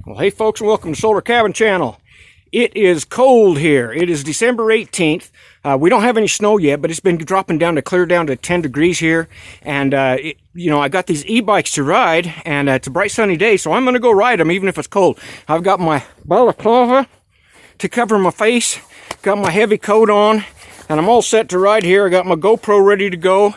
Well, hey folks, and welcome to Solar Cabin Channel. It is cold here. It is December 18th. We don't have any snow yet, but it's been dropping down to clear down to 10 degrees here. And, I got these e-bikes to ride, and it's a bright sunny day, so I'm going to go ride them even if it's cold. I've got my balaclava to cover my face, got my heavy coat on, and I'm all set to ride here. I got my GoPro ready to go.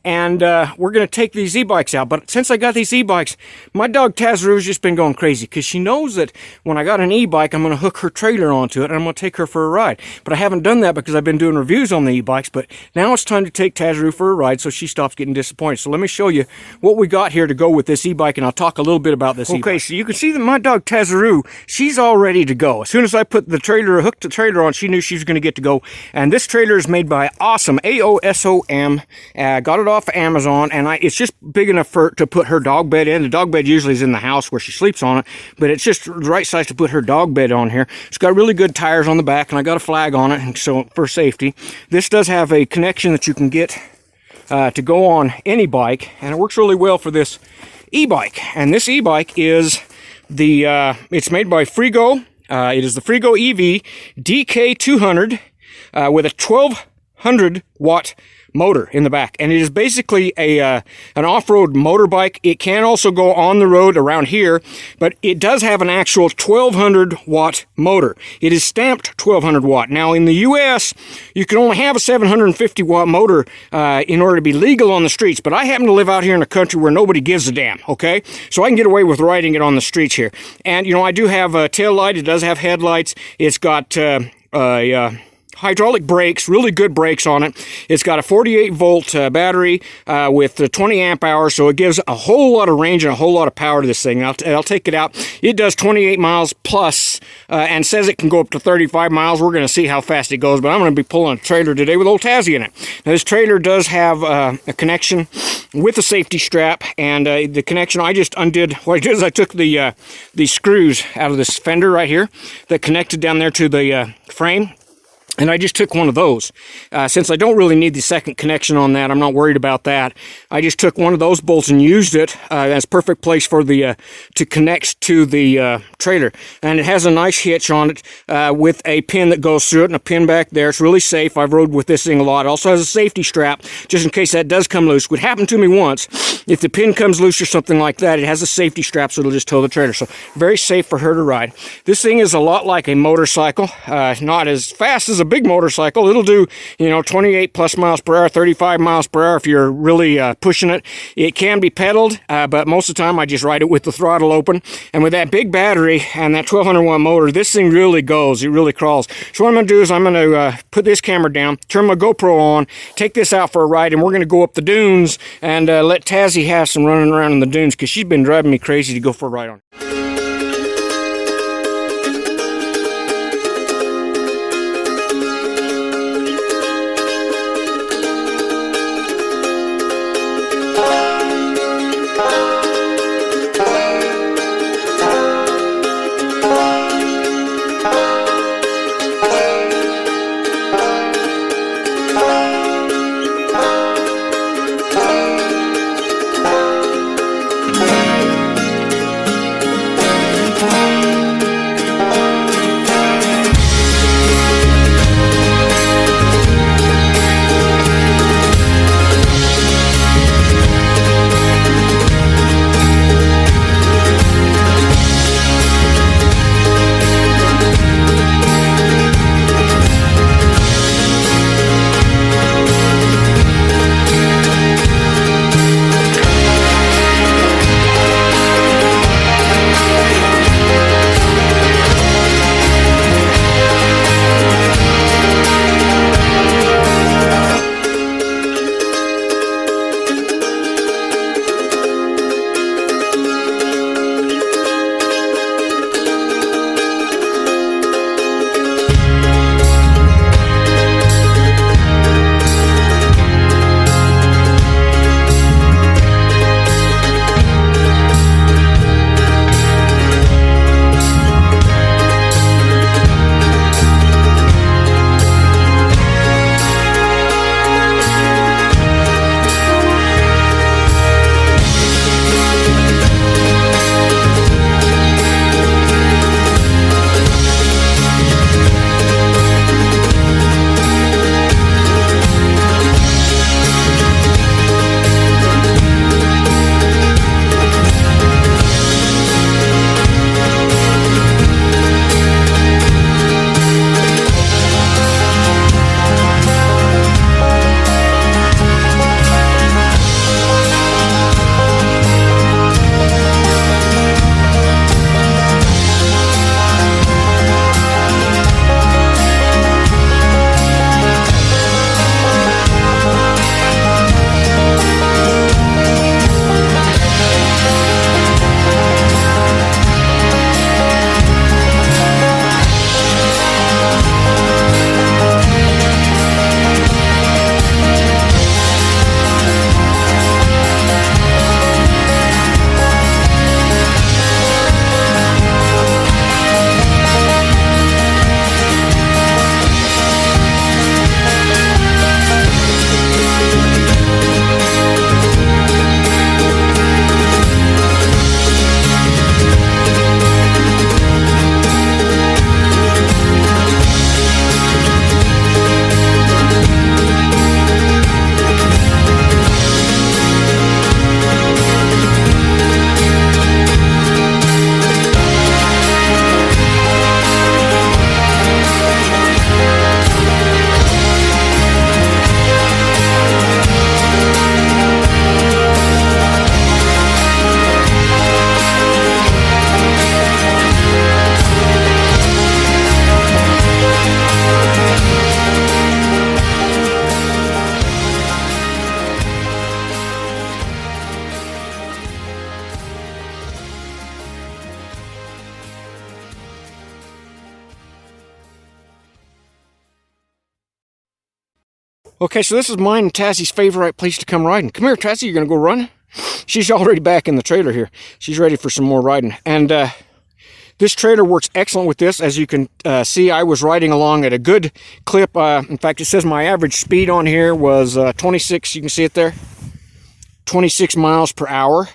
And we're going to take these e-bikes out. But since I got these e-bikes, my dog Tazaroo has just been going crazy because she knows that when I got an e-bike, I'm going to hook her trailer onto it and I'm going to take her for a ride. But I haven't done that because I've been doing reviews on the e-bikes. But now it's time to take Tazaroo for a ride so she stops getting disappointed. So let me show you what we got here to go with this e-bike, and I'll talk a little bit about this e-bike. Okay, so you can see that my dog Tazaroo, she's all ready to go. As soon as I put the trailer, hooked the trailer on, she knew she was going to get to go. And this trailer is made by Awesome, A-O-S-O-M. Got it off Amazon, and it's just big enough to put her dog bed in. The dog bed usually is in the house where she sleeps on it, but it's just the right size to put her dog bed on here. It's got really good tires on the back, and I got a flag on it, and so for safety. This does have a connection that you can get to go on any bike, and it works really well for this e-bike. And this e-bike is it's made by Freego. It is the Freego EV DK200 with a 1200 watt motor in the back, and it is basically an off-road motorbike. It can also go on the road around here, but it does have an actual 1200 watt motor. It is stamped 1200 watt. Now in the US, you can only have a 750 watt motor in order to be legal on the streets, but I happen to live out here in a country where nobody gives a damn, okay? So I can get away with riding it on the streets here. And I do have a tail light. It does have headlights. It's got hydraulic brakes, really good brakes on it. It's got a 48 volt battery with 20 amp hours, so it gives a whole lot of range and a whole lot of power to this thing. I'll take it out. It does 28 miles plus and says it can go up to 35 miles. We're going to see how fast it goes, but I'm going to be pulling a trailer today with old Tazzy in it. Now, this trailer does have a connection with a safety strap, and the connection I just undid. What I did is I took the screws out of this fender right here that connected down there to the frame. And I just took one of those. Since I don't really need the second connection on that, I'm not worried about that. I just took one of those bolts and used it as perfect place for the to connect to the trailer. And it has a nice hitch on it with a pin that goes through it and a pin back there. It's really safe. I've rode with this thing a lot. It also has a safety strap just in case that does come loose. It would happen to me once. If the pin comes loose or something like that, it has a safety strap, so it'll just tow the trailer. So very safe for her to ride. This thing is a lot like a motorcycle. Not as fast as a big motorcycle. It'll do 28 plus miles per hour, 35 miles per hour if you're really pushing it. It can be pedaled, but most of the time I just ride it with the throttle open. And with that big battery and that 1200 watt motor, this thing really goes. It really crawls. So what I'm going to do is I'm going to put this camera down, turn my GoPro on, take this out for a ride, and we're going to go up the dunes and let Tazzy have some running around in the dunes because she's been driving me crazy to go for a ride on. Okay, so this is mine and Tassie's favorite place to come riding. Come here, Tassie, you're going to go run? She's already back in the trailer here. She's ready for some more riding. And this trailer works excellent with this. As you can see, I was riding along at a good clip. In fact, it says my average speed on here was 26, you can see it there, 26 miles per hour.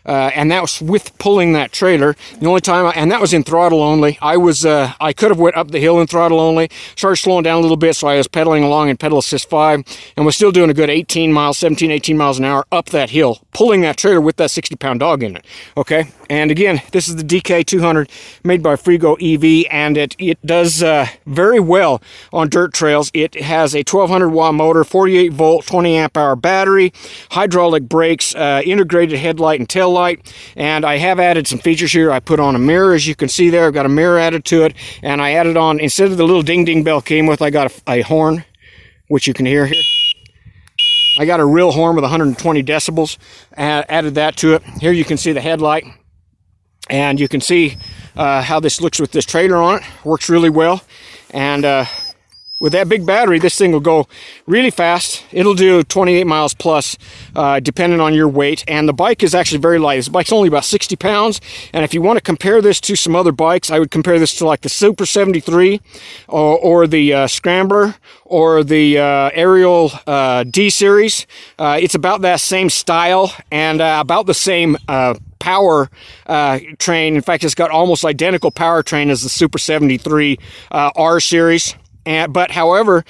And that was with pulling that trailer. The only time, and that was in throttle only. I could have went up the hill in throttle only, started slowing down a little bit, so I was pedaling along in pedal assist 5, and was still doing a good 18 miles, 17, 18 miles an hour up that hill, pulling that trailer with that 60-pound dog in it, okay? And again, this is the DK200 made by Freego EV, and it does very well on dirt trails. It has a 1200 watt motor, 48 volt, 20 amp hour battery, hydraulic brakes, integrated headlight and tail light, and I have added some features here. I put on a mirror, as you can see there. I've got a mirror added to it, and I added on, instead of the little ding ding bell came with, I got a horn, which you can hear here. I got a real horn with 120 decibels, added that to it. Here you can see the headlight, and you can see how this looks with this trailer on it. Works really well, and with that big battery, this thing will go really fast. It'll do 28 miles plus, depending on your weight. And the bike is actually very light. This bike's only about 60 pounds. And if you want to compare this to some other bikes, I would compare this to like the Super 73 or the Scrambler or the Ariel D series. It's about that same style and about the same power train. In fact, it's got almost identical powertrain as the Super 73 R series. But however,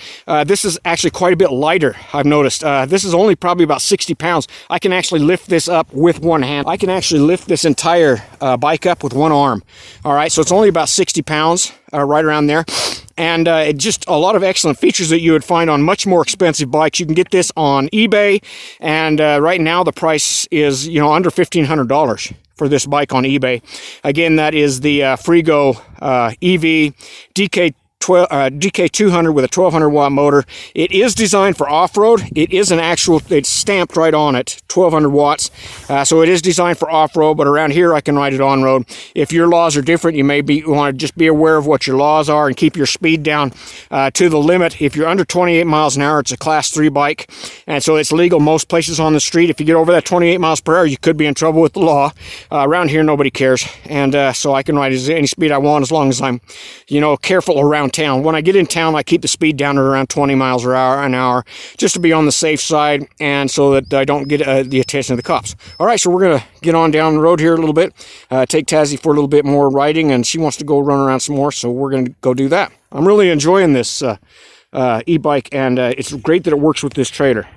this is actually quite a bit lighter, I've noticed. This is only probably about 60 pounds. I can actually lift this up with one hand. I can actually lift this entire bike up with one arm. All right, so it's only about 60 pounds, right around there. And just a lot of excellent features that you would find on much more expensive bikes. You can get this on eBay, and right now the price is, under $1,500 for this bike on eBay. Again, that is the Freego EV DK200 with a 1200 watt motor. It is designed for off-road. It is it's stamped right on it, 1200 watts. So it is designed for off-road, but around here I can ride it on-road. If your laws are different, you want to just be aware of what your laws are and keep your speed down to the limit. If you're under 28 miles an hour, it's a class 3 bike, and so it's legal most places on the street. If you get over that 28 miles per hour, you could be in trouble with the law. Around here, nobody cares, and so I can ride any speed I want as long as I'm, careful around town. When I get in town, I keep the speed down to around 20 miles an hour, just to be on the safe side, and so that I don't get the attention of the cops. All right, so we're going to get on down the road here a little bit, take Tassie for a little bit more riding, and she wants to go run around some more, so we're going to go do that. I'm really enjoying this e-bike, and it's great that it works with this trailer.